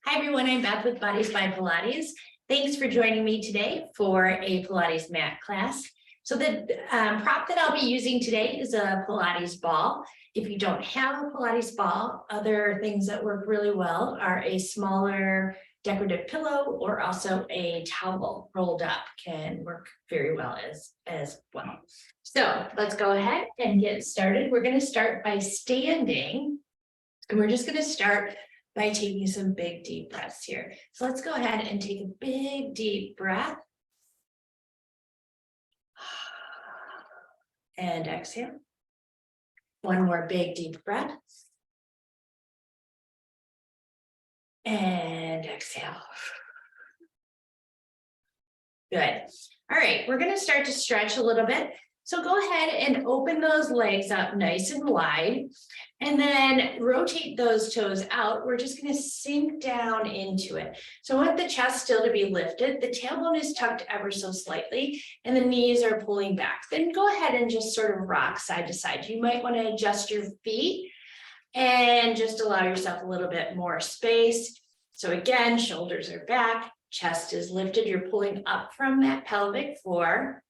Hi everyone, I'm Beth with Bodies by Pilates. Thanks for joining me today for a Pilates mat class. So the prop that I'll be using today is a Pilates ball. If you don't have a Pilates ball, other things that work really well are a smaller decorative pillow or also a towel rolled up can work very well as well. So let's go ahead and get started. We're going to start by standing, and we're just going to start by taking some big deep breaths here. So let's go ahead and take a big deep breath. And exhale. One more big deep breath. And exhale. Good. All right, we're going to start to stretch a little bit. So go ahead and open those legs up nice and wide, and then rotate those toes out. We're just going to sink down into it. So I want the chest still to be lifted. The tailbone is tucked ever so slightly, and the knees are pulling back. Then go ahead and just sort of rock side to side. You might want to adjust your feet and just allow yourself a little bit more space. So again, shoulders are back, chest is lifted. You're pulling up from that pelvic floor.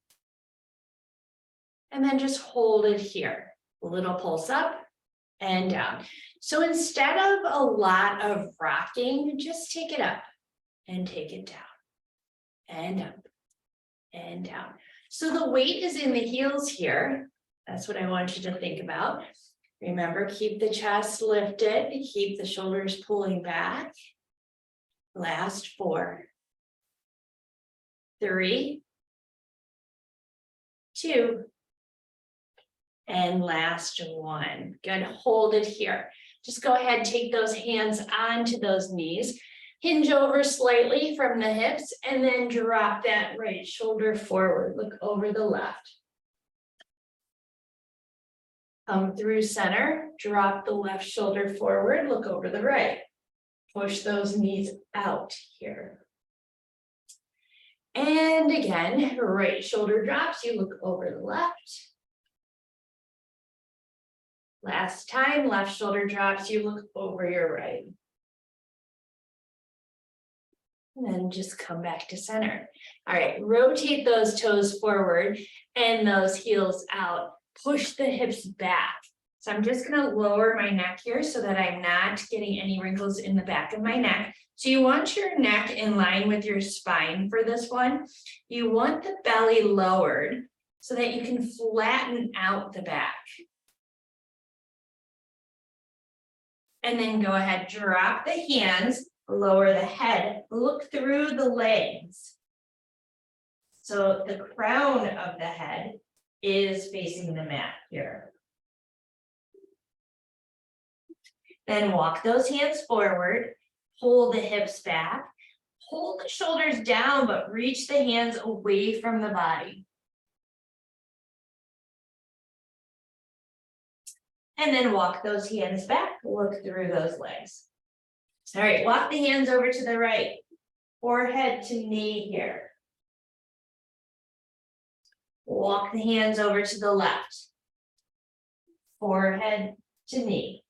And then just hold it here. A little pulse up and down. So instead of a lot of rocking, just take it up and take it down and up and down. So the weight is in the heels here. That's what I want you to think about. Remember, keep the chest lifted, keep the shoulders pulling back. Last 4, 3, 2, and last 1. Good. Hold it here. Just go ahead, take those hands onto those knees, hinge over slightly from the hips, and then drop that right shoulder forward. Look over the left. Come through center, drop the left shoulder forward, look over the right. Push those knees out here. And again, right shoulder drops, you look over the left. Last time, left shoulder drops, you look over your right. And then just come back to center. All right, rotate those toes forward and those heels out. Push the hips back. So I'm just going to lower my neck here so that I'm not getting any wrinkles in the back of my neck. So you want your neck in line with your spine for this one. You want the belly lowered so that you can flatten out the back. And then go ahead, drop the hands, lower the head, look through the legs. So the crown of the head is facing the mat here. Then walk those hands forward, pull the hips back, hold the shoulders down, but reach the hands away from the body. And then walk those hands back, look through those legs. All right, walk the hands over to the right, forehead to knee here. Walk the hands over to the left, forehead to knee.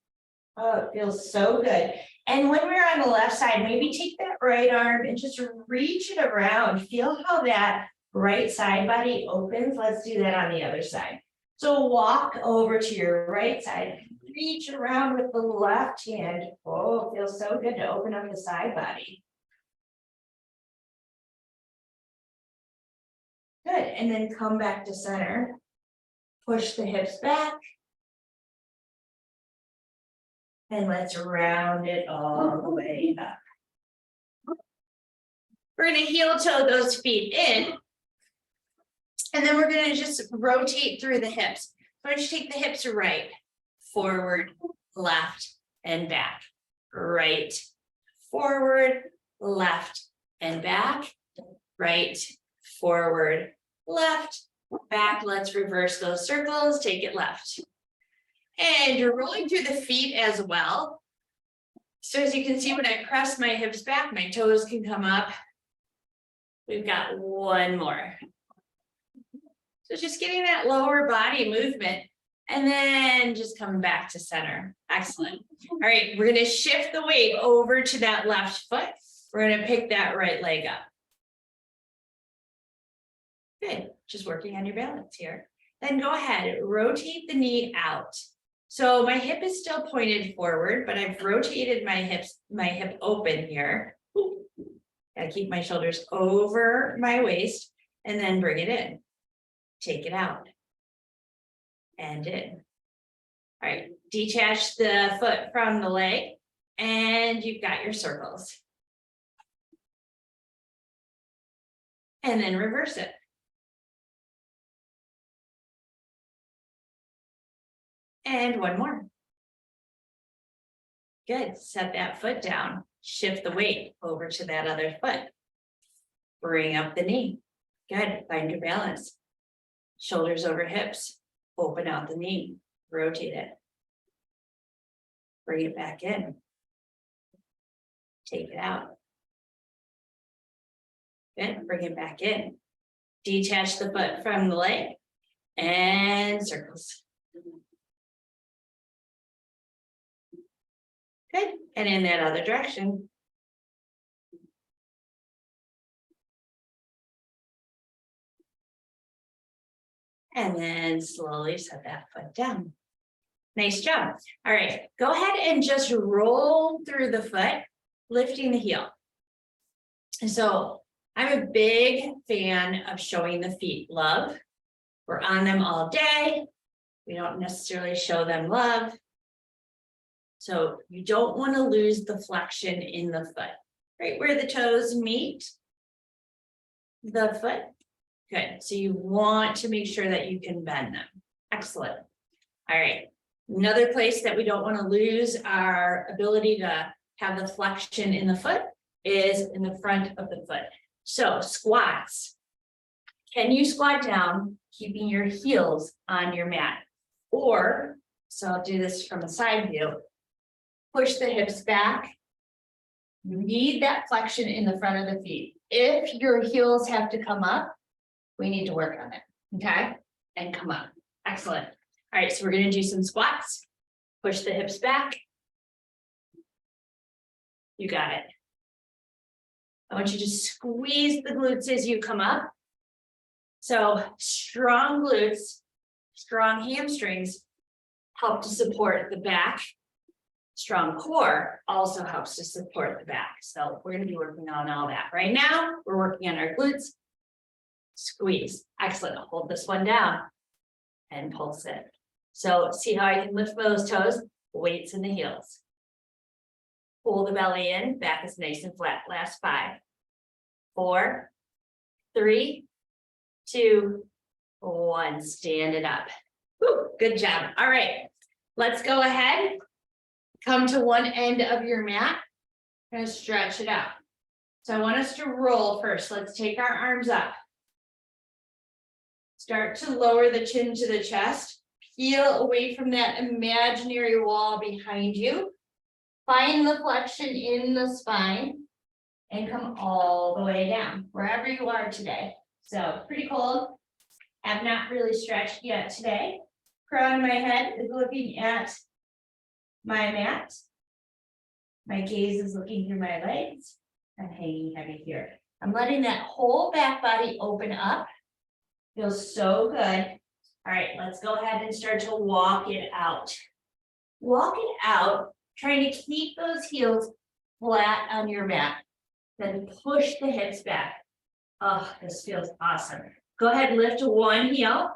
Oh, it feels so good. And when we're on the left side, maybe take that right arm and just reach it around. Feel how that right side body opens. Let's do that on the other side. So walk over to your right side, reach around with the left hand. Oh, it feels so good to open up the side body. Good, and then come back to center. Push the hips back. And let's round it all the way up. We're going to heel toe those feet in. And then we're going to just rotate through the hips. So just take the hips right, forward, left, and back. Right, forward, left, and back. Right, forward, left, back. Let's reverse those circles. Take it left. And you're rolling through the feet as well. So as you can see, when I press my hips back, my toes can come up. We've got one more. So just getting that lower body movement. And then just coming back to center. Excellent. All right, we're gonna shift the weight over to that left foot. We're gonna pick that right leg up. Good, just working on your balance here. Then go ahead, rotate the knee out. So my hip is still pointed forward, but I've rotated my hip open here. Gotta keep my shoulders over my waist and then bring it in. Take it out. And in. All right, detach the foot from the leg and you've got your circles. And then reverse it. And one more. Good, set that foot down, shift the weight over to that other foot. Bring up the knee. Good, find your balance. Shoulders over hips. Open out the knee, rotate it. Bring it back in. Take it out. Good, bring it back in. Detach the foot from the leg and circles. Good, and in that other direction. And then slowly set that foot down. Nice job. All right, go ahead and just roll through the foot, lifting the heel. And so I'm a big fan of showing the feet love. We're on them all day. We don't necessarily show them love. So you don't want to lose the flexion in the foot, right where the toes meet the foot. Good, so you want to make sure that you can bend them. Excellent. All right, another place that we don't want to lose our ability to have the flexion in the foot is in the front of the foot. So squats. Can you squat down, keeping your heels on your mat? Or, so I'll do this from a side view, push the hips back. You need that flexion in the front of the feet. If your heels have to come up, we need to work on it, okay? And come up, excellent. All right, so we're gonna do some squats. Push the hips back. You got it. I want you to squeeze the glutes as you come up. So strong glutes, strong hamstrings help to support the back. Strong core also helps to support the back. So we're gonna be working on all that. Right now, we're working on our glutes. Squeeze, excellent. Hold this one down and pulse it. So see how I can lift those toes, weights in the heels. Pull the belly in, back is nice and flat. Last 5, 4, 3, 2, 1. Stand it up. Woo, good job. All right, let's go ahead. Come to one end of your mat. Gonna stretch it out. So I want us to roll first. Let's take our arms up. Start to lower the chin to the chest. Peel away from that imaginary wall behind you. Find the flexion in the spine and come all the way down, wherever you are today. So pretty cold. Have not really stretched yet today. Crown of my head is looking at my mat. My gaze is looking through my legs. I'm hanging heavy here. I'm letting that whole back body open up. Feels so good. All right, let's go ahead and start to walk it out. Walk it out, trying to keep those heels flat on your mat. Then push the hips back. Oh, this feels awesome. Go ahead, lift one heel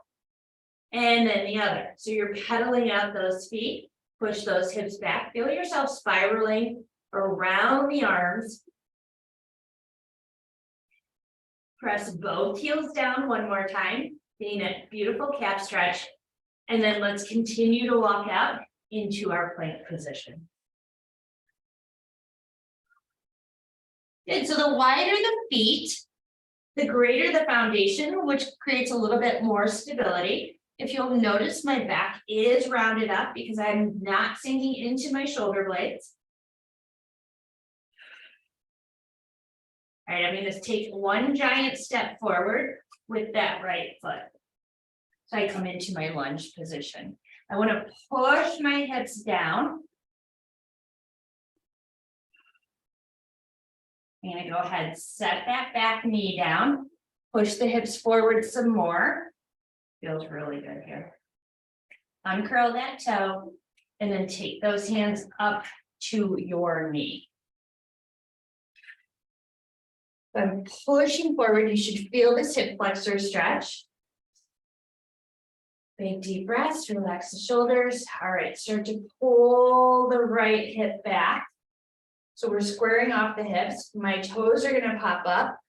and then the other. So you're pedaling out those feet, push those hips back. Feel yourself spiraling around the arms. Press both heels down one more time, getting a beautiful calf stretch. And then let's continue to walk out into our plank position. Good, so the wider the feet, the greater the foundation, which creates a little bit more stability. If you'll notice, my back is rounded up because I'm not sinking into my shoulder blades. All right, I'm going to take one giant step forward with that right foot. So I come into my lunge position. I want to push my hips down. I'm going to go ahead, set that back knee down, push the hips forward some more. Feels really good here. Uncurl that toe, and then take those hands up to your knee. I'm pushing forward. You should feel this hip flexor stretch. Big deep breaths, relax the shoulders. All right, start to pull the right hip back. So we're squaring off the hips. My toes are going to pop up.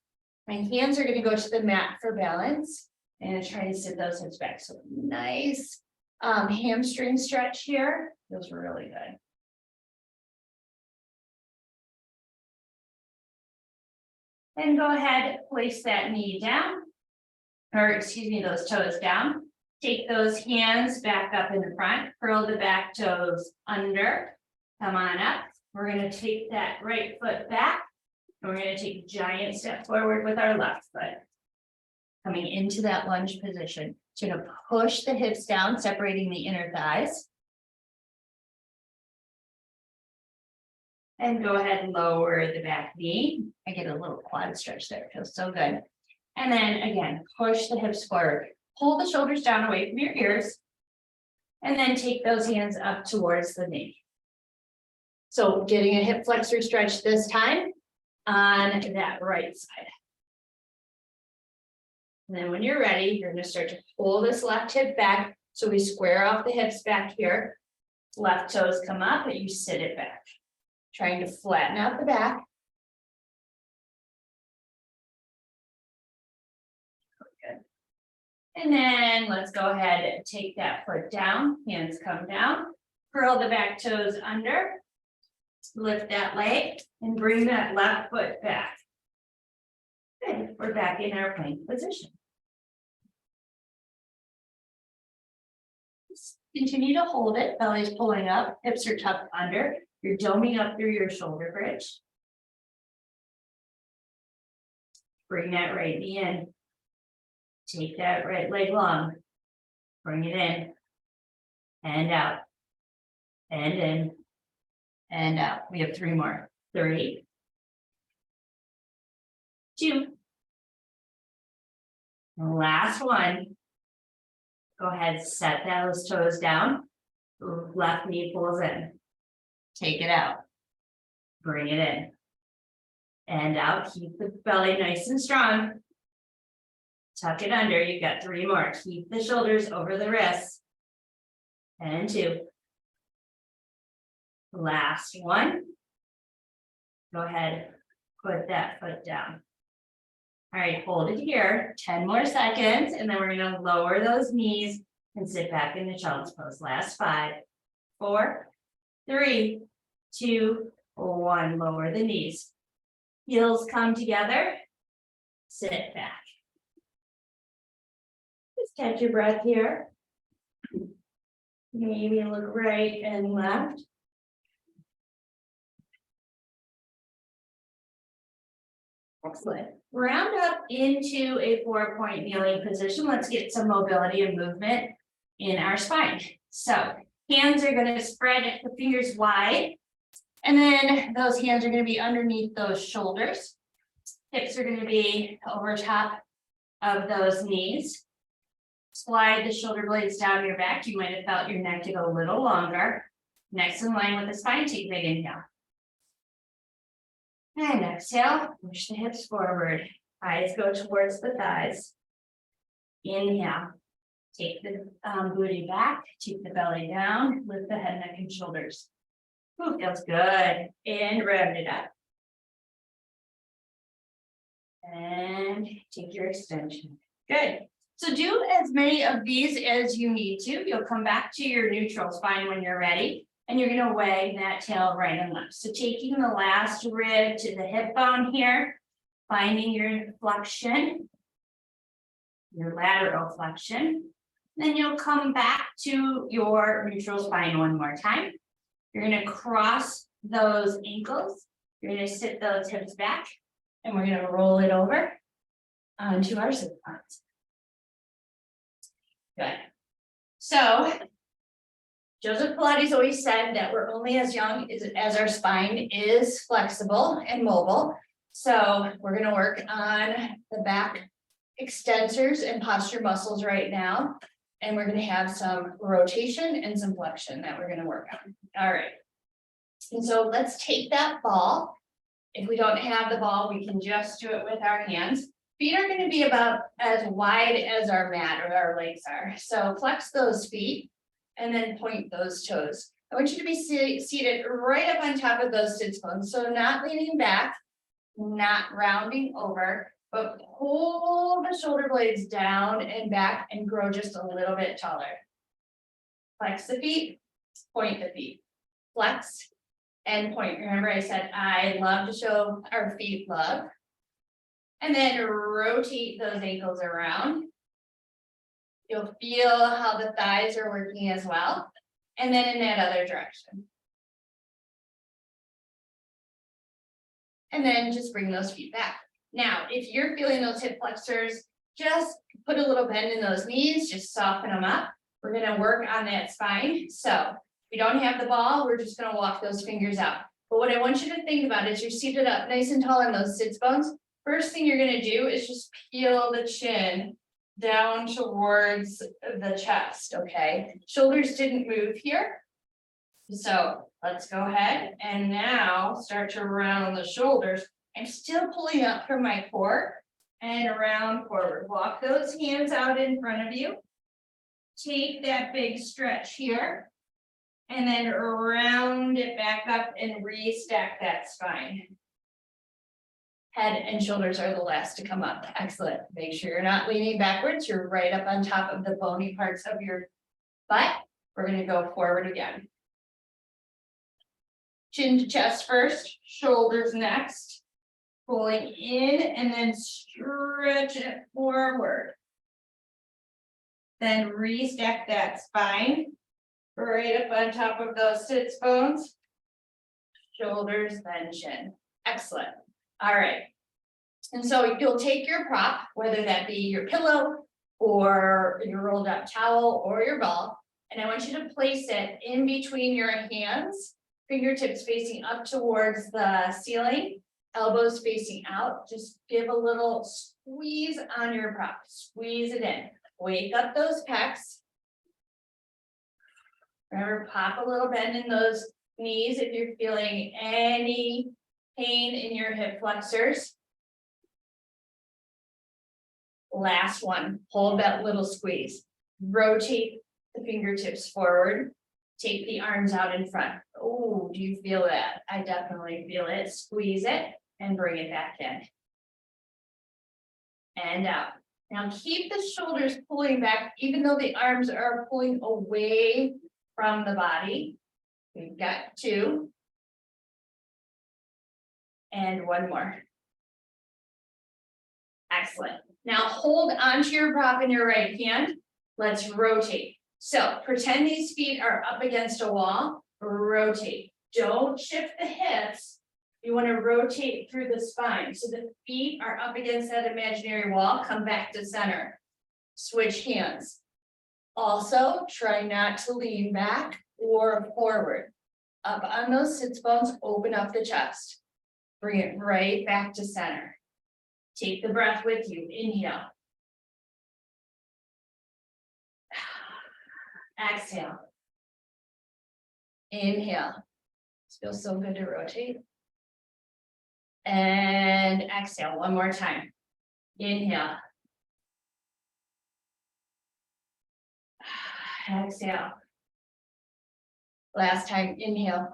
My hands are going to go to the mat for balance. And try to sit those hips back. So nice hamstring stretch here. Feels really good. And go ahead, place that knee down. Or excuse me, those toes down. Take those hands back up in the front. Curl the back toes under. Come on up. We're going to take that right foot back. And we're going to take a giant step forward with our left foot. Coming into that lunge position. So you're going to push the hips down, separating the inner thighs. And go ahead and lower the back knee. I get a little quad stretch there. It feels so good. And then again, push the hips forward. Pull the shoulders down away from your ears. And then take those hands up towards the knee. So getting a hip flexor stretch this time on that right side. And then when you're ready, you're going to start to pull this left hip back. So we square off the hips back here. Left toes come up, but you sit it back. Trying to flatten out the back. Good. And then let's go ahead and take that foot down. Hands come down. Curl the back toes under. Lift that leg and bring that left foot back. Good. We're back in our plank position. Continue to hold it. Belly's pulling up. Hips are tucked under. You're doming up through your shoulder bridge. Bring that right knee in. Take that right leg long. Bring it in. And out. And in. And out. We have 3 more. 3, 2. Last one. Go ahead, set those toes down. Left knee pulls in. Take it out. Bring it in. And out. Keep the belly nice and strong. Tuck it under. You've got 3 more. Keep the shoulders over the wrists. And 2. Last one. Go ahead, put that foot down. All right, hold it here, 10 more seconds, and then we're gonna lower those knees and sit back in the child's pose. Last 5, 4, 3, 2, 1. Lower the knees. Heels come together, sit back. Just catch your breath here. Maybe look right and left. Excellent. Round up into a 4-point kneeling position. Let's get some mobility and movement in our spine. So hands are going to spread the fingers wide. And then those hands are going to be underneath those shoulders. Hips are going to be over top of those knees. Slide the shoulder blades down your back. You might have felt your neck to go a little longer. Next in line with the spine, take a big inhale. And exhale, push the hips forward. Eyes go towards the thighs. Inhale. Take the booty back, keep the belly down, lift the head, neck, and shoulders. Ooh, feels good. And round it up. And take your extension. Good. So do as many of these as you need to. You'll come back to your neutral spine when you're ready. And you're going to wag that tail right and left. So taking the last rib to the hip bone here, finding your flexion, your lateral flexion. Then you'll come back to your neutral spine one more time. You're going to cross those ankles. You're going to sit those hips back, and we're going to roll it over onto our sit bones. Good. So Joseph Pilates always said that we're only as young as our spine is flexible and mobile. So we're going to work on the back extensors and posture muscles right now. And we're going to have some rotation and some flexion that we're going to work on. All right. And so let's take that ball. If we don't have the ball, we can just do it with our hands. Feet are going to be about as wide as our mat or our legs are. So flex those feet and then point those toes. I want you to be seated right up on top of those sit bones. So not leaning back, not rounding over, but pull the shoulder blades down and back and grow just a little bit taller. Flex the feet, point the feet, flex and point. Remember I said, I love to show our feet love. And then rotate those ankles around. You'll feel how the thighs are working as well. And then in that other direction. And then just bring those feet back. Now, if you're feeling those hip flexors, just put a little bend in those knees, just soften them up. We're going to work on that spine. So if we don't have the ball, we're just going to walk those fingers out. But what I want you to think about is you're seated up nice and tall on those sits bones. First thing you're going to do is just peel the chin down towards the chest, okay? Shoulders didn't move here. So let's go ahead and now start to round the shoulders. I'm still pulling up from my core and around forward. Walk those hands out in front of you. Take that big stretch here and then round it back up and restack that spine. Head and shoulders are the last to come up. Excellent. Make sure you're not leaning backwards. You're right up on top of the bony parts of your butt. We're going to go forward again. Chin to chest first, shoulders next. Pulling in and then stretch it forward. Then restack that spine. Right up on top of those sits bones. Shoulders, then chin. Excellent. All right. And so you'll take your prop, whether that be your pillow or your rolled up towel or your ball, and I want you to place it in between your hands, fingertips facing up towards the ceiling, elbows facing out. Just give a little squeeze on your prop, squeeze it in. Wake up those pecs. Remember, pop a little bend in those knees if you're feeling any pain in your hip flexors. Last one, hold that little squeeze. Rotate the fingertips forward. Take the arms out in front. Oh, do you feel that? I definitely feel it. Squeeze it and bring it back in. And out. Now keep the shoulders pulling back, even though the arms are pulling away from the body. We've got 2. And 1 more. Excellent. Now hold onto your prop in your right hand. Let's rotate. So pretend these feet are up against a wall. Rotate. Don't shift the hips. You want to rotate through the spine. So the feet are up against that imaginary wall. Come back to center. Switch hands. Also, try not to lean back or forward. Up on those sits bones, open up the chest. Bring it right back to center. Take the breath with you. Inhale. Exhale. Inhale. This feels so good to rotate. And exhale 1 more time. Inhale. Exhale. Last time, inhale.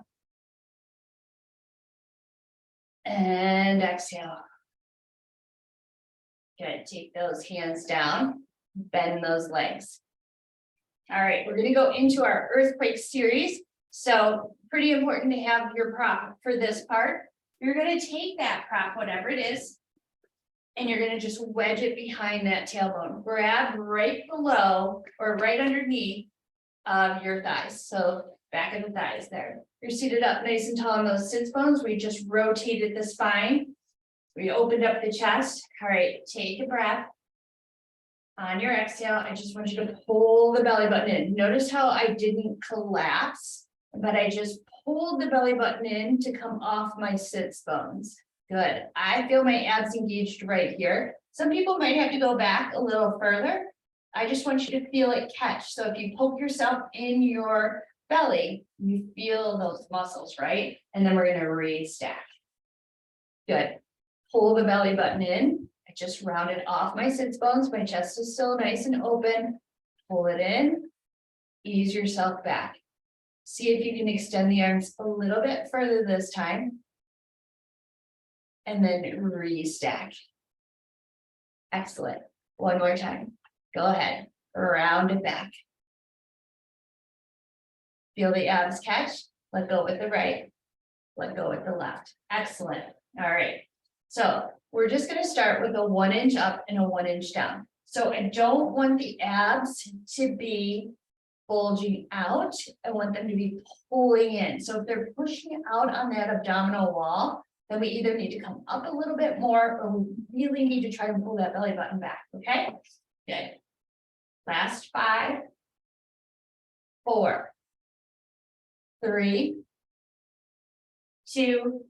And exhale. Good. Take those hands down, bend those legs. All right, we're going to go into our earthquake series. So pretty important to have your prop for this part. You're going to take that prop, whatever it is, and you're going to just wedge it behind that tailbone. Grab right below or right underneath of your thighs. So back of the thighs there. You're seated up nice and tall on those sits bones. We just rotated the spine. We opened up the chest. All right, take a breath. On your exhale, I just want you to pull the belly button in. Notice how I didn't collapse, but I just pulled the belly button in to come off my sits bones. Good. I feel my abs engaged right here. Some people might have to go back a little further. I just want you to feel it catch. So if you poke yourself in your belly, you feel those muscles, right? And then we're going to restack. Good. Pull the belly button in. I just rounded off my sits bones. My chest is still nice and open. Pull it in. Ease yourself back. See if you can extend the arms a little bit further this time. And then restack. Excellent. One more time. Go ahead. Round it back. Feel the abs catch. Let go with the right. Let go with the left. Excellent. All right. So we're just going to start with a 1 inch up and a 1 inch down. So I don't want the abs to be bulging out. I want them to be pulling in. So if they're pushing out on that abdominal wall, then we either need to come up a little bit more or we really need to try and pull that belly button back. Okay, good. Last 5, 4, 3, 2,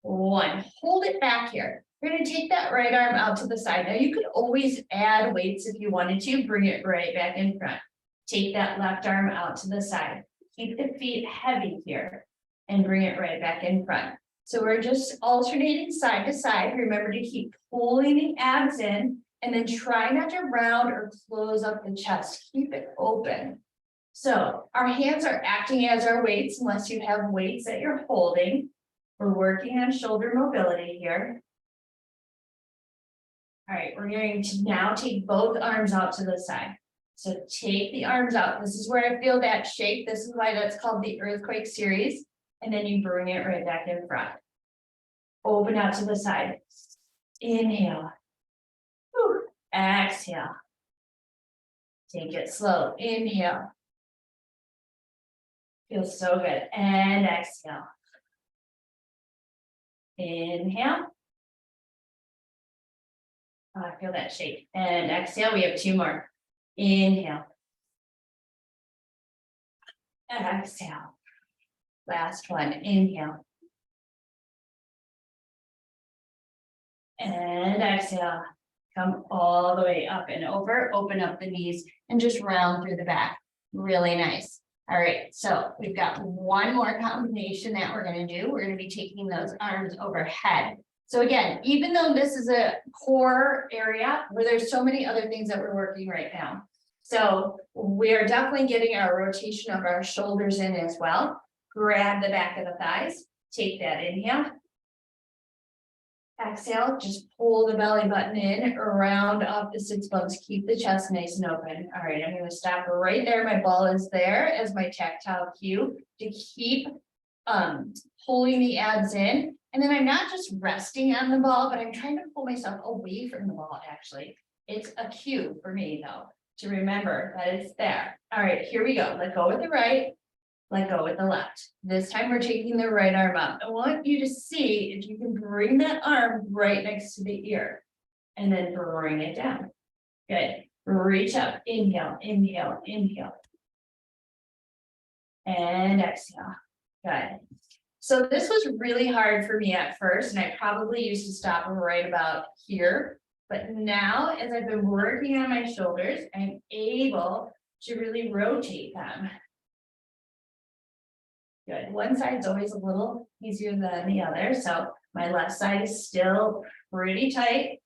1. Hold it back here. You're going to take that right arm out to the side. Now you could always add weights if you wanted to, bring it right back in front. Take that left arm out to the side. Keep the feet heavy here and bring it right back in front. So we're just alternating side to side. Remember to keep pulling the abs in and then try not to round or close up the chest. Keep it open. So our hands are acting as our weights unless you have weights that you're holding. We're working on shoulder mobility here. All right, we're going to now take both arms out to the side. So take the arms out. This is where I feel that shake. This is why that's called the earthquake series. And then you bring it right back in front. Open out to the side. Inhale. Whew. Exhale. Take it slow. Inhale. Feels so good. And exhale. Inhale. Oh, I feel that shake. And exhale. We have 2 more. Inhale. Exhale. Last one. Inhale. And exhale. Come all the way up and over. Open up the knees and just round through the back. Really nice. All right, so we've got one more combination that we're going to do. We're going to be taking those arms overhead. So again, even though this is a core area where there's so many other things that we're working right now. So we are definitely getting our rotation of our shoulders in as well. Grab the back of the thighs. Take that inhale. Exhale, just pull the belly button in, round up the sits bones, keep the chest nice and open. All right, I'm going to stop right there. My ball is there as my tactile cue to keep pulling the abs in. And then I'm not just resting on the ball, but I'm trying to pull myself away from the ball, actually. It's a cue for me, though, to remember that it's there. All right, here we go. Let go with the right. Let go with the left. This time we're taking the right arm up. I want you to see if you can bring that arm right next to the ear and then bring it down. Good. Reach up. Inhale, inhale, inhale. And exhale. Good. So this was really hard for me at first, and I probably used to stop right about here. But now, as I've been working on my shoulders, I'm able to really rotate them. Good. One side's always a little easier than the other. So my left side is still pretty tight,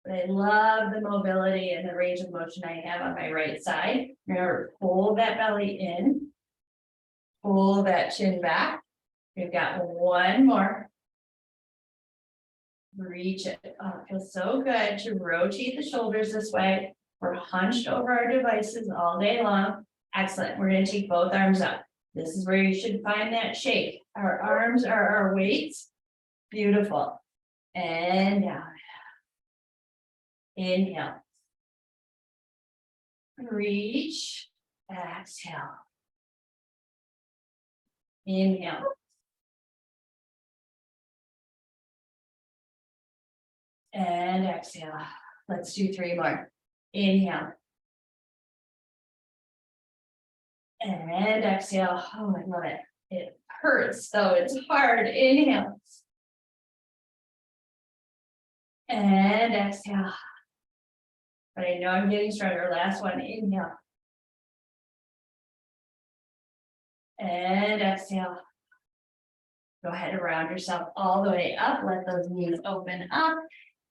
but I love the mobility and the range of motion I have on my right side. Remember, pull that belly in, pull that chin back. We've got one more. Reach it. Oh, it feels so good to rotate the shoulders this way. We're hunched over our devices all day long. Excellent. We're going to take both arms up. This is where you should find that shake. Our arms are our weights. Beautiful. And down. Inhale. Reach. Exhale. Inhale. And exhale. Let's do 3 more. Inhale. And exhale. Oh, I love it. It hurts, though. It's hard. Inhale. And exhale. But I know I'm getting stronger. Last one. Inhale. And exhale. Go ahead and round yourself all the way up. Let those knees open up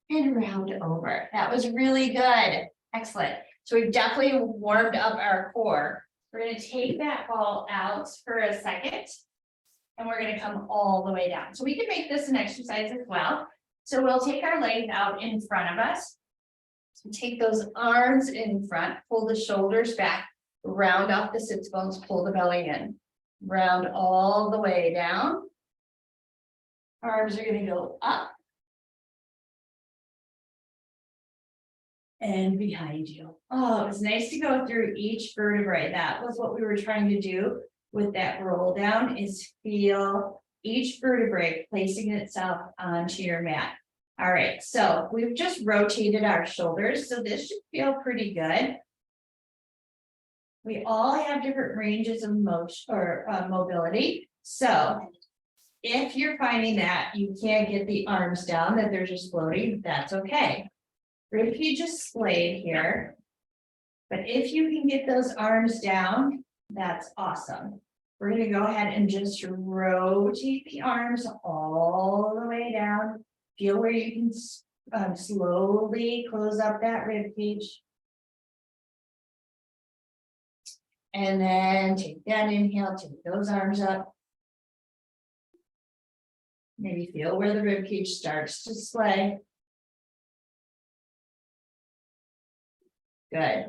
and round over. That was really good. Excellent. So we've definitely warmed up our core. We're going to take that ball out for a second. And we're going to come all the way down. So we can make this an exercise as well. So we'll take our legs out in front of us. So take those arms in front, pull the shoulders back, round off the sits bones, pull the belly in. Round all the way down. Arms are going to go up. And behind you. Oh, it was nice to go through each vertebrae. That was what we were trying to do with that roll down, is feel each vertebrae placing itself onto your mat. All right, so we've just rotated our shoulders, so this should feel pretty good. We all have different ranges of motion or mobility. So if you're finding that you can't get the arms down, that they're just floating, that's okay. Ribcage is splayed here. But if you can get those arms down, that's awesome. We're going to go ahead and just rotate the arms all the way down. Feel where you can slowly close up that ribcage. And then take that inhale, take those arms up. Maybe feel where the ribcage starts to splay. Good.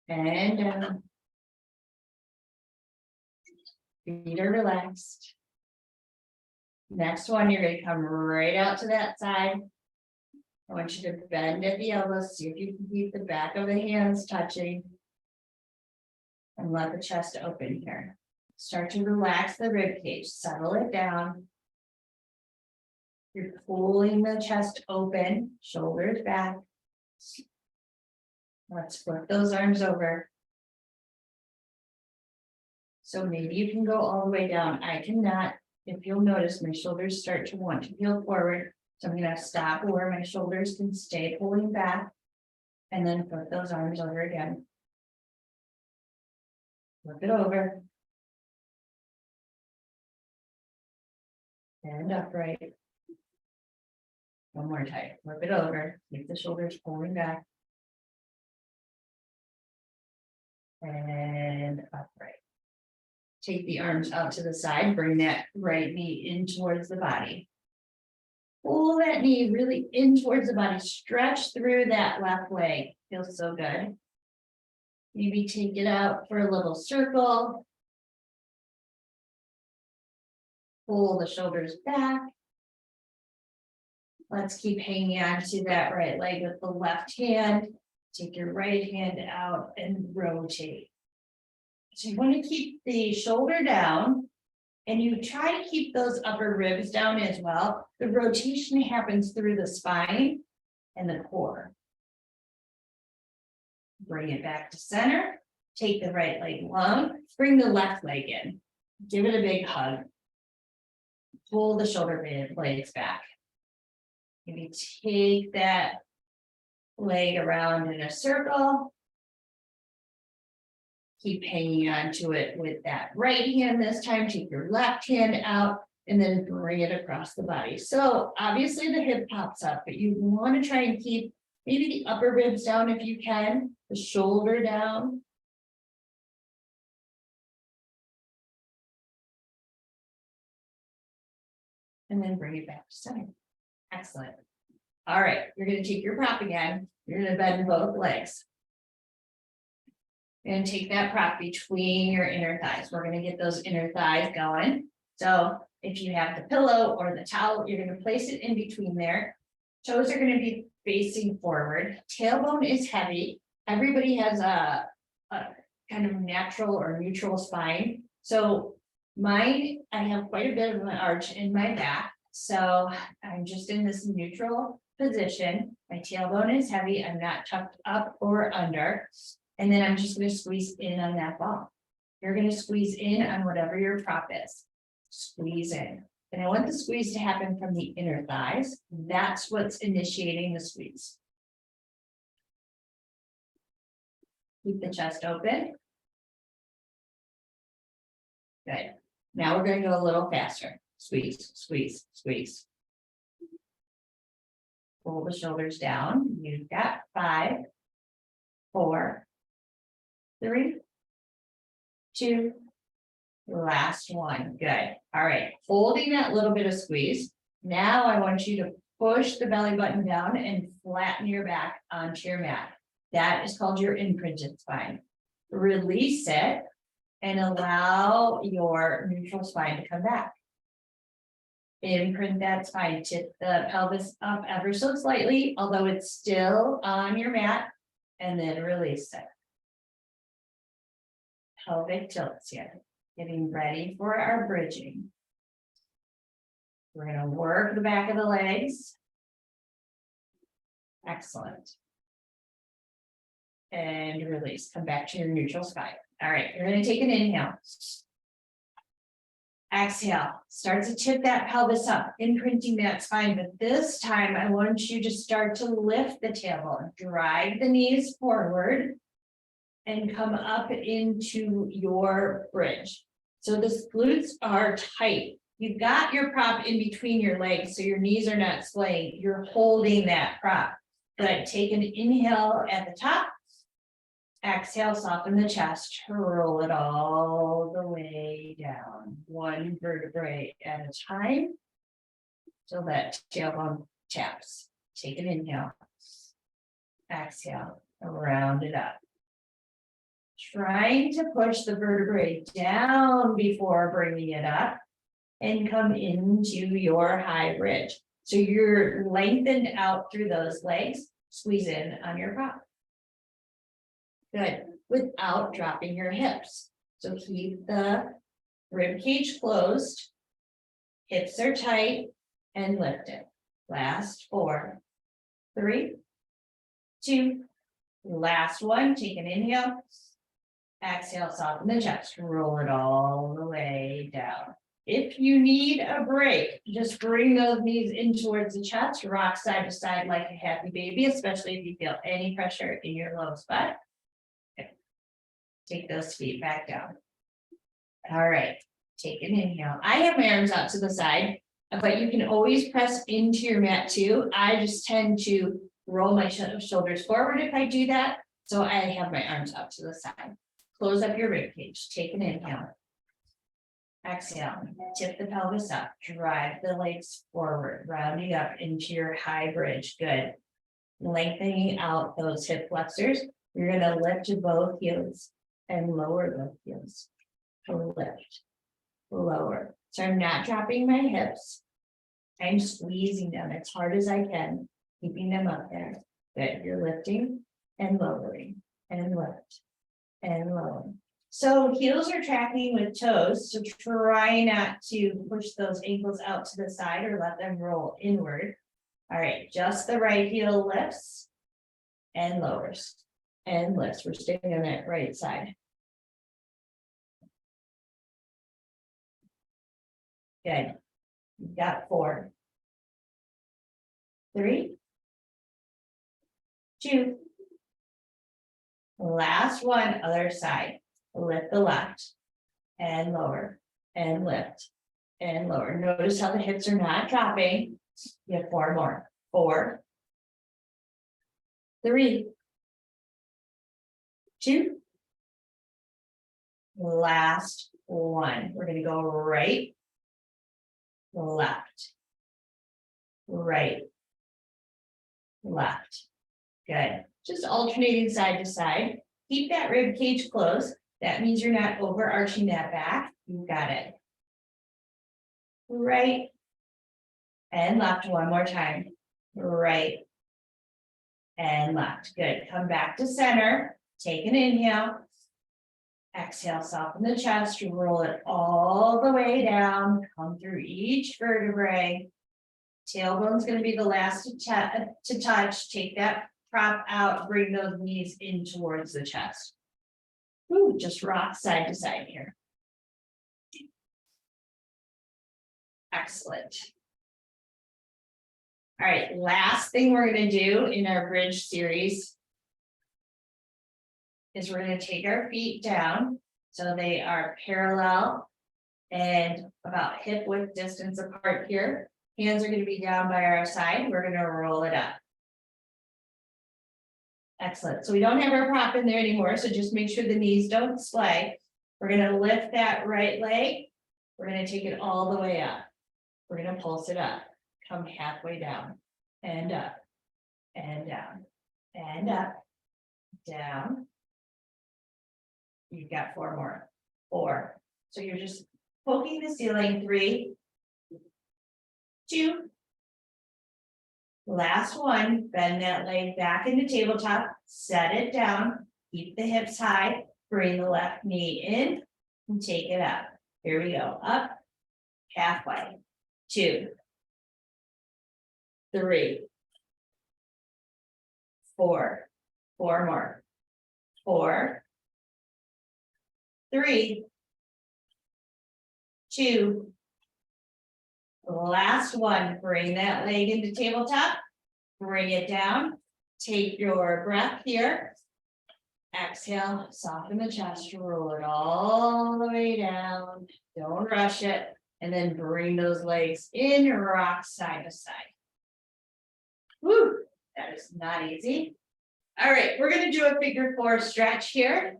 And down. Feet are relaxed. Next one, you're going to come right out to that side. I want you to bend at the elbows, see if you can keep the back of the hands touching. And let the chest open here. Start to relax the rib cage, settle it down. You're pulling the chest open, shoulders back. Let's flip those arms over. So maybe you can go all the way down. I cannot. If you'll notice, my shoulders start to want to peel forward. So I'm going to stop where my shoulders can stay pulling back. And then flip those arms over again. Flip it over. Stand upright. One more time. Flip it over. Keep the shoulders pulling back. And upright. Take the arms out to the side. Bring that right knee in towards the body. Pull that knee really in towards the body. Stretch through that left leg. Feels so good. Maybe take it out for a little circle. Pull the shoulders back. Let's keep hanging on to that right leg with the left hand. Take your right hand out and rotate. So you want to keep the shoulder down and you try to keep those upper ribs down as well. The rotation happens through the spine and the core. Bring it back to center. Take the right leg long. Bring the left leg in. Give it a big hug. Pull the shoulder blades back. Maybe take that leg around in a circle. Keep hanging on to it with that right hand this time. Take your left hand out and then bring it across the body. So obviously the hip pops up, but you want to try and keep maybe the upper ribs down if you can, the shoulder down. And then bring it back to center. Excellent. All right, you're going to take your prop again. You're going to bend both legs. And take that prop between your inner thighs. We're going to get those inner thighs going. So if you have the pillow or the towel, you're going to place it in between there. Toes are going to be facing forward. Tailbone is heavy. Everybody has a kind of natural or neutral spine. So mine, I have quite a bit of an arch in my back. So I'm just in this neutral position. My tailbone is heavy. I'm not tucked up or under. And then I'm just going to squeeze in on that ball. You're going to squeeze in on whatever your prop is. Squeeze in. And I want the squeeze to happen from the inner thighs. That's what's initiating the squeeze. Keep the chest open. Good. Now we're going to go a little faster. Squeeze, squeeze, squeeze. Pull the shoulders down. You've got 5, 4, 3, 2, last one. Good. All right. Holding that little bit of squeeze. Now I want you to push the belly button down and flatten your back onto your mat. That is called your imprinted spine. Release it and allow your neutral spine to come back. Imprint that spine, tip the pelvis up ever so slightly, although it's still on your mat, and then release it. Pelvic tilts here, getting ready for our bridging. We're going to work the back of the legs. Excellent. And release, come back to your neutral spine. All right, you're going to take an inhale. Exhale, start to tip that pelvis up, imprinting that spine. But this time, I want you to start to lift the tailbone, drive the knees forward, and come up into your bridge. So the glutes are tight. You've got your prop in between your legs, so your knees are not swaying. You're holding that prop. Good. Take an inhale at the top. Exhale, soften the chest, roll it all the way down, one vertebrae at a time, so that tailbone taps. Take an inhale, exhale, round it up. Trying to push the vertebrae down before bringing it up and come into your high bridge. So you're lengthened out through those legs, squeeze in on your prop. Good, without dropping your hips. So keep the rib cage closed, hips are tight, and lift it. Last 4, 3, 2, last one. Take an inhale, exhale, soften the chest, roll it all the way down. If you need a break, just bring those knees in towards the chest, rock side to side like a happy baby, especially if you feel any pressure in your low spot. Take those feet back down. All right, take an inhale. I have my arms out to the side, but you can always press into your mat too. I just tend to roll my shoulders forward if I do that. So I have my arms out to the side. Close up your rib cage. Take an inhale. Exhale, tip the pelvis up, drive the legs forward, rounding up into your high bridge. Good. Lengthening out those hip flexors. You're going to lift to both heels and lower the heels. Lift, lower. So I'm not dropping my hips. I'm squeezing them as hard as I can, keeping them up there. Good. You're lifting and lowering and lift and lower. So heels are tracking with toes, so try not to push those ankles out to the side or let them roll inward. All right, just the right heel lifts and lowers and lifts. We're staying on that right side. Good. You've got 4, 3, 2. Last one, other side. Lift the left and lower and lift and lower. Notice how the hips are not dropping. You have 4 more. 4, 3, 2. Last one. We're going to go right, left, right, left. Good. Just alternating side to side. Keep that rib cage closed. That means you're not overarching that back. You got it. Right and left one more time. Right and left. Good. Come back to center. Take an inhale. Exhale, soften the chest. Roll it all the way down. Come through each vertebrae. Tailbone's gonna be the last to touch. Take that prop out, bring those knees in towards the chest. Ooh, just rock side to side here. Excellent. All right, last thing we're gonna do in our bridge series is we're gonna take our feet down so they are parallel and about hip width distance apart here. Hands are gonna be down by our side. We're gonna roll it up. Excellent. So we don't have our prop in there anymore, so just make sure the knees don't sway. We're gonna lift that right leg. We're gonna take it all the way up. We're gonna pulse it up. Come halfway down and up and down and up, down. You've got 4 more. 4. So you're just poking the ceiling. 3, 2. Last one, bend that leg back into tabletop, set it down, keep the hips high, bring the left knee in and take it up. Here we go, up, halfway, 2, 3, 4, 4 more, 4, 3, 2, last one, bring that leg into tabletop, bring it down, take your breath here. Exhale, soften the chest, roll it all the way down, don't rush it, and then bring those legs in, rock side to side. Woo, that is not easy. All right, we're gonna do a figure 4 stretch here.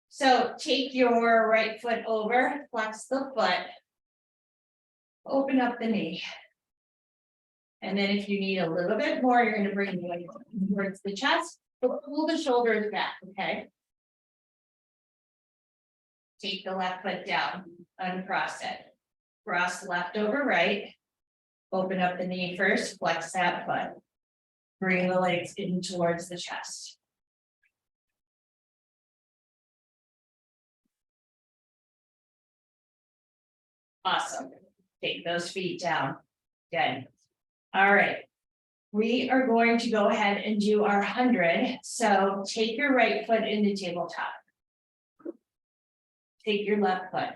So take your right foot over, flex the foot. Open up the knee. And then if you need a little bit more, you're going to bring the leg towards the chest, but pull the shoulders back, okay? Take the left foot down, uncross it. Cross left over right. Open up the knee first, flex that foot. Bring the legs in towards the chest. Awesome. Take those feet down. Good. All right. We are going to go ahead and do our 100. So take your right foot into tabletop. Take your left foot.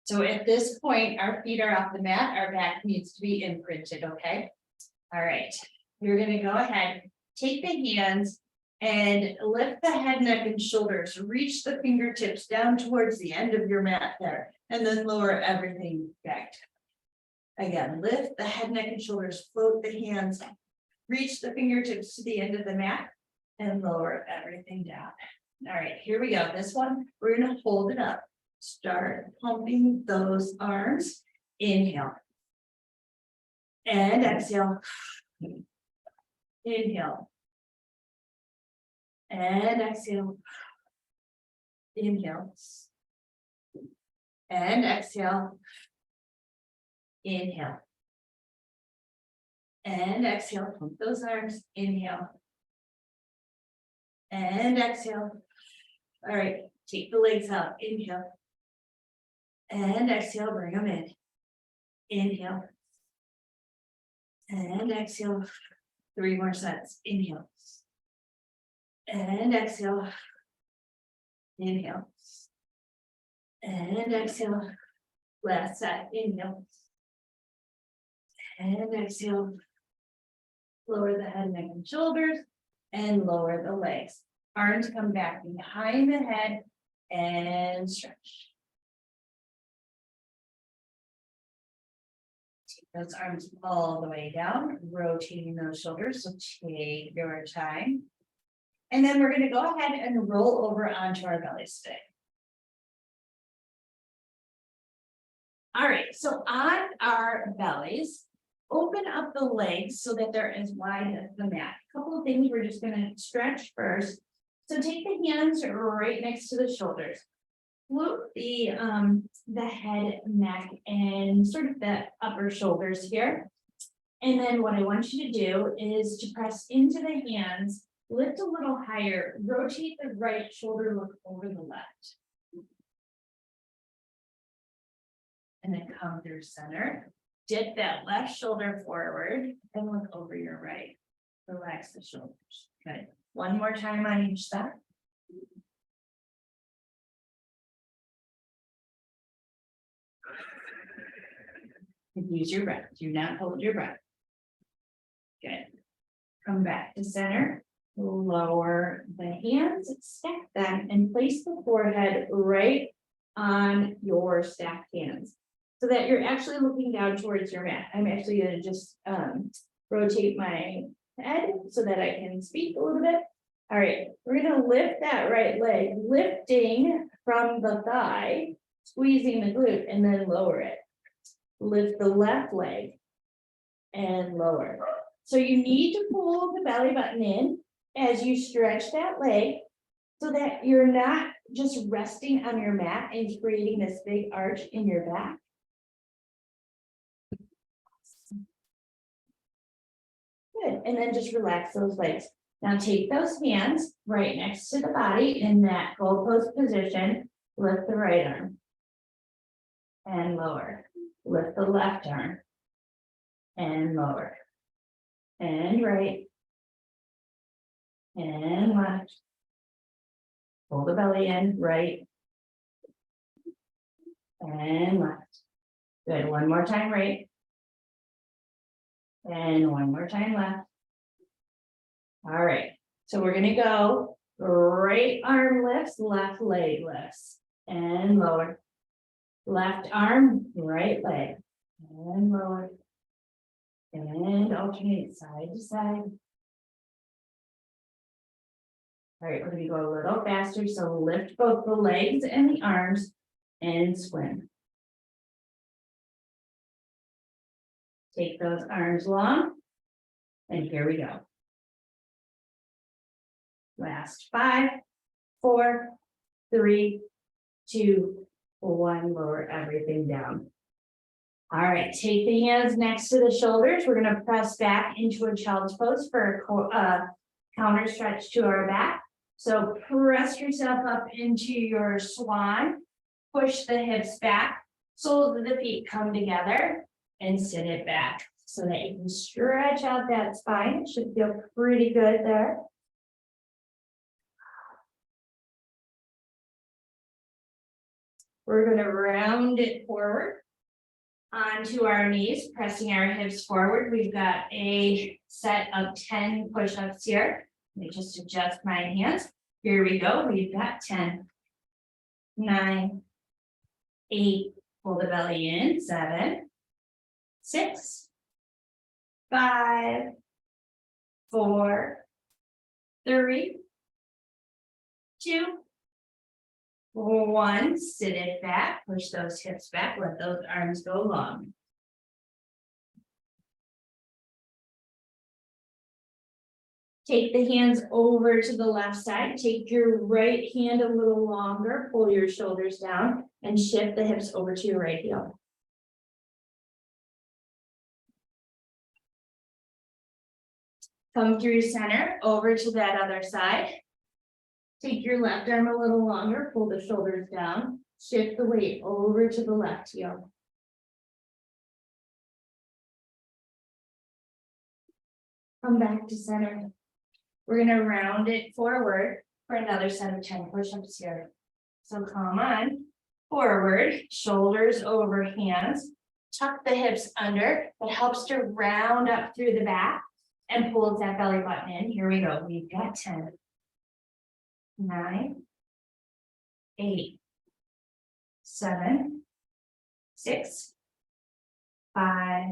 So at this point, our feet are off the mat. Our back needs to be imprinted, okay? All right. You're going to go ahead, take the hands and lift the head, neck, and shoulders. Reach the fingertips down towards the end of your mat there. And then lower everything back. Again, lift the head, neck, and shoulders, float the hands, reach the fingertips to the end of the mat, and lower everything down. All right, here we go. This one, we're going to hold it up. Start pumping those arms. Inhale. And exhale. Inhale. And exhale. Inhale. And exhale. Inhale. And exhale. Pump those arms. Inhale. And exhale. All right. Take the legs out. Inhale. And exhale. Bring them in. Inhale. And exhale. 3 more sets. Inhale. And exhale. Inhale. And exhale. Last set. Inhale. And exhale. Lower the head, neck, and shoulders, and lower the legs. Arms come back behind the head and stretch. Take those arms all the way down, rotating those shoulders. So take your time. And then we're going to go ahead and roll over onto our belly stick. All right, so on our bellies, open up the legs so that they're as wide as the mat. A couple of things we're just going to stretch first. So take the hands right next to the shoulders. Float the head, neck, and sort of the upper shoulders here. And then what I want you to do is to press into the hands, lift a little higher, rotate the right shoulder, look over the left. And then come through center. dip that left shoulder forward and look over your right. Relax the shoulders. Good. One more time on each side. Use your breath. Do not hold your breath. Good. Come back to center. Lower the hands, stack them, and place the forehead right on your stacked hands so that you're actually looking down towards your mat. I'm actually going to just rotate my head so that I can speak a little bit. All right, we're going to lift that right leg, lifting from the thigh, squeezing the glute, and then lower it. Lift the left leg and lower. So you need to pull the belly button in as you stretch that leg so that you're not just resting on your mat and creating this big arch in your back. Good, and then just relax those legs. Now take those hands right next to the body in that goalpost position. Lift the right arm and lower. Lift the left arm and lower. And right. And left. Pull the belly in, right. And left. Good, one more time, right. And one more time, left. All right, so we're gonna go right arm lifts, left leg lifts, and lower. Left arm, right leg, and lower. And alternate side to side. All right, we're gonna go a little faster, so lift both the legs and the arms and swim. Take those arms long, and here we go. Last 5, 4, 3, 2, 1, lower everything down. All right, take the hands next to the shoulders. We're gonna press back into a child's pose for a counter stretch to our back. So press yourself up into your swan, push the hips back, soles of the feet come together, and sit it back so that you can stretch out that spine. It should feel pretty good there. We're gonna round it forward onto our knees, pressing our hips forward. We've got a set of 10 push-ups here. Let me just adjust my hands. Here we go. We've got 10, 9, 8, pull the belly in, 7, 6, 5, 4, 3, 2, 1, sit it back, push those hips back, let those arms go long. Take the hands over to the left side, take your right hand a little longer, pull your shoulders down, and shift the hips over to your right heel. Come through center, over to that other side. Take your left arm a little longer, pull the shoulders down, shift the weight over to the left heel. Come back to center. We're gonna round it forward for another set of 10 push-ups here. So come on, forward, shoulders over hands, tuck the hips under. It helps to round up through the back and pulls that belly button in. Here we go, we've got 10. 9, 8, 7, 6, 5,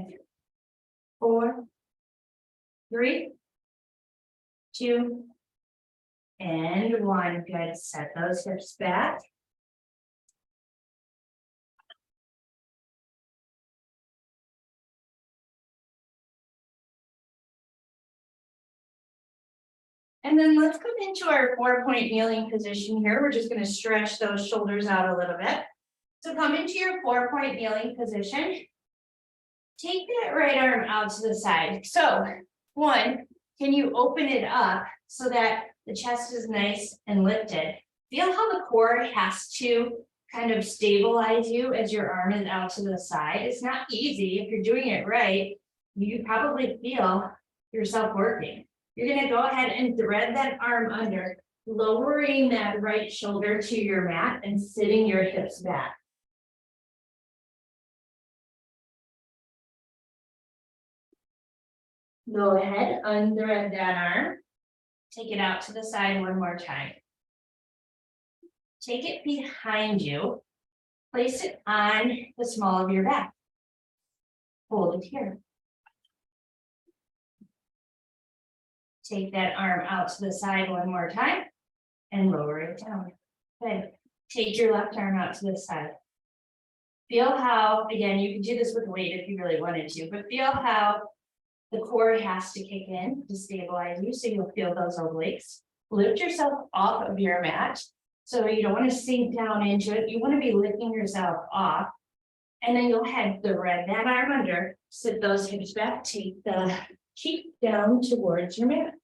4, 3, 2, and 1. Good. Set those hips back. And then let's come into our 4-point kneeling position here. We're just going to stretch those shoulders out a little bit. So come into your 4-point kneeling position. Take that right arm out to the side. So 1, can you open it up so that the chest is nice and lifted? Feel how the core has to kind of stabilize you as your arm is out to the side. It's not easy. If you're doing it right, you probably feel yourself working. You're gonna go ahead and thread that arm under, lowering that right shoulder to your mat and sitting your hips back. Go ahead, unthread that arm. Take it out to the side one more time. Take it behind you. Place it on the small of your back. Hold it here. Take that arm out to the side one more time and lower it down. Good. Take your left arm out to the side. Feel how, again, you can do this with weight if you really wanted to, but feel how the core has to kick in to stabilize you, so you'll feel those obliques. Lift yourself off of your mat. So you don't want to sink down into it. You want to be lifting yourself off. And then go ahead, thread that arm under, sit those hips back, take the cheek down towards your mat.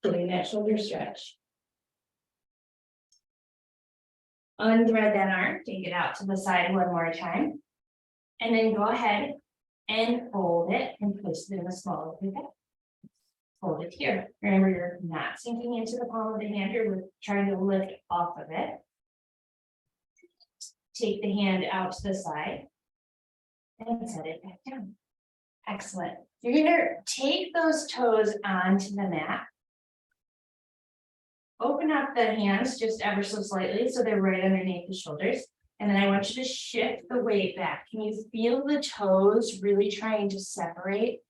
Doing that shoulder stretch. Unthread that arm, take it out to the side one more time. And then go ahead and fold it and place it in the small of your back. Hold it here. Remember, you're not sinking into the palm of the hand, you're trying to lift off of it. Take the hand out to the side and set it back down. Excellent. You're gonna take those toes onto the mat. Open up the hands just ever so slightly so they're right underneath the shoulders. And then I want you to shift the weight back. Can you feel the toes really trying to separate?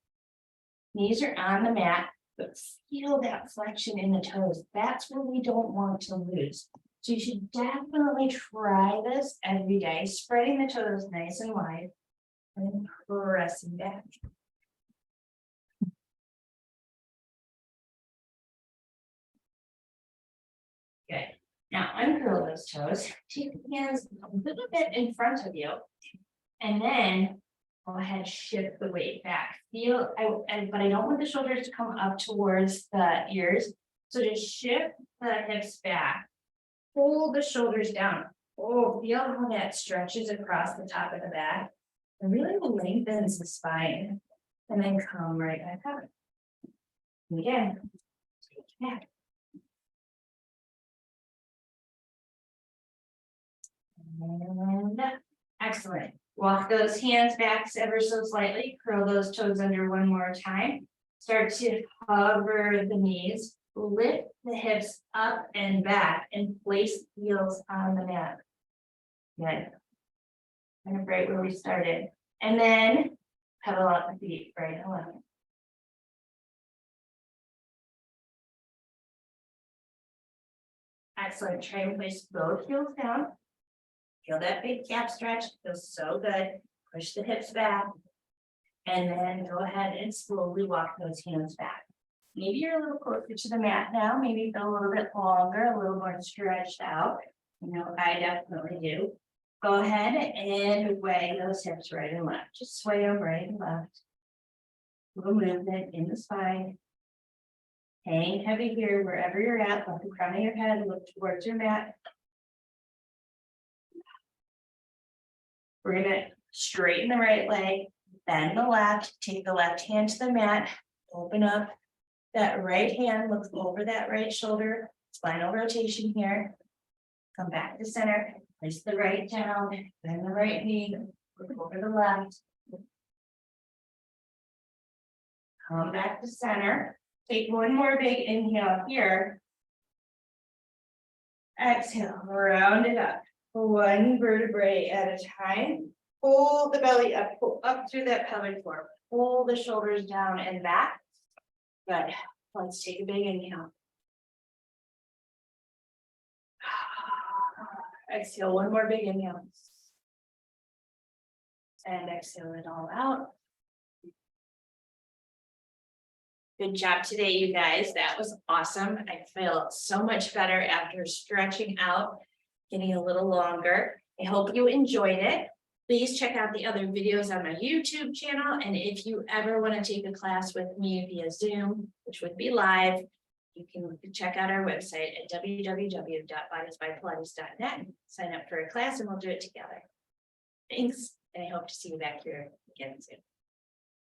Knees are on the mat, but feel that flexion in the toes. That's what we don't want to lose. So you should definitely try this every day, spreading the toes nice and wide and pressing back. Good. Now uncurl those toes. Take the hands a little bit in front of you. And then go ahead, shift the weight back. Feel, but I don't want the shoulders to come up towards the ears. So just shift the hips back. Pull the shoulders down. Oh, feel how that stretches across the top of the back. And really lengthens the spine. And then come right back up. And again, take it back. And excellent. Walk those hands back ever so slightly. Curl those toes under one more time. Start to hover the knees. Lift the hips up and back and place the heels on the mat. Good. Kind of right where we started. And then pedal out the feet right and left. Excellent. Try and place both heels down. Feel that big calf stretch. Feels so good. Push the hips back. And then go ahead and slowly walk those hands back. Maybe you're a little closer to the mat now. Maybe you feel a little bit longer, a little more stretched out. You know, I definitely do. Go ahead and sway those hips right and left. Just sway them right and left. Little movement in the spine. Hang heavy here wherever you're at. Let the crown of your head look towards your mat. We're gonna straighten the right leg, bend the left, take the left hand to the mat, open up that right hand, look over that right shoulder, spinal rotation here. Come back to center, place the right down, bend the right knee, look over the left. Come back to center, take one more big inhale here. Exhale, round it up. One vertebrae at a time. Pull the belly up, pull up through that pelvic floor. Pull the shoulders down and back. Good. Let's take a big inhale. Exhale, one more big inhale. And exhale it all out. Good job today, you guys. That was awesome. I feel so much better after stretching out, getting a little longer. I hope you enjoyed it. Please check out the other videos on my YouTube channel. And if you ever want to take a class with me via Zoom, which would be live, you can check out our website at www.bodiesbypilates.net. Sign up for a class and we'll do it together. Thanks, and I hope to see you back here again soon.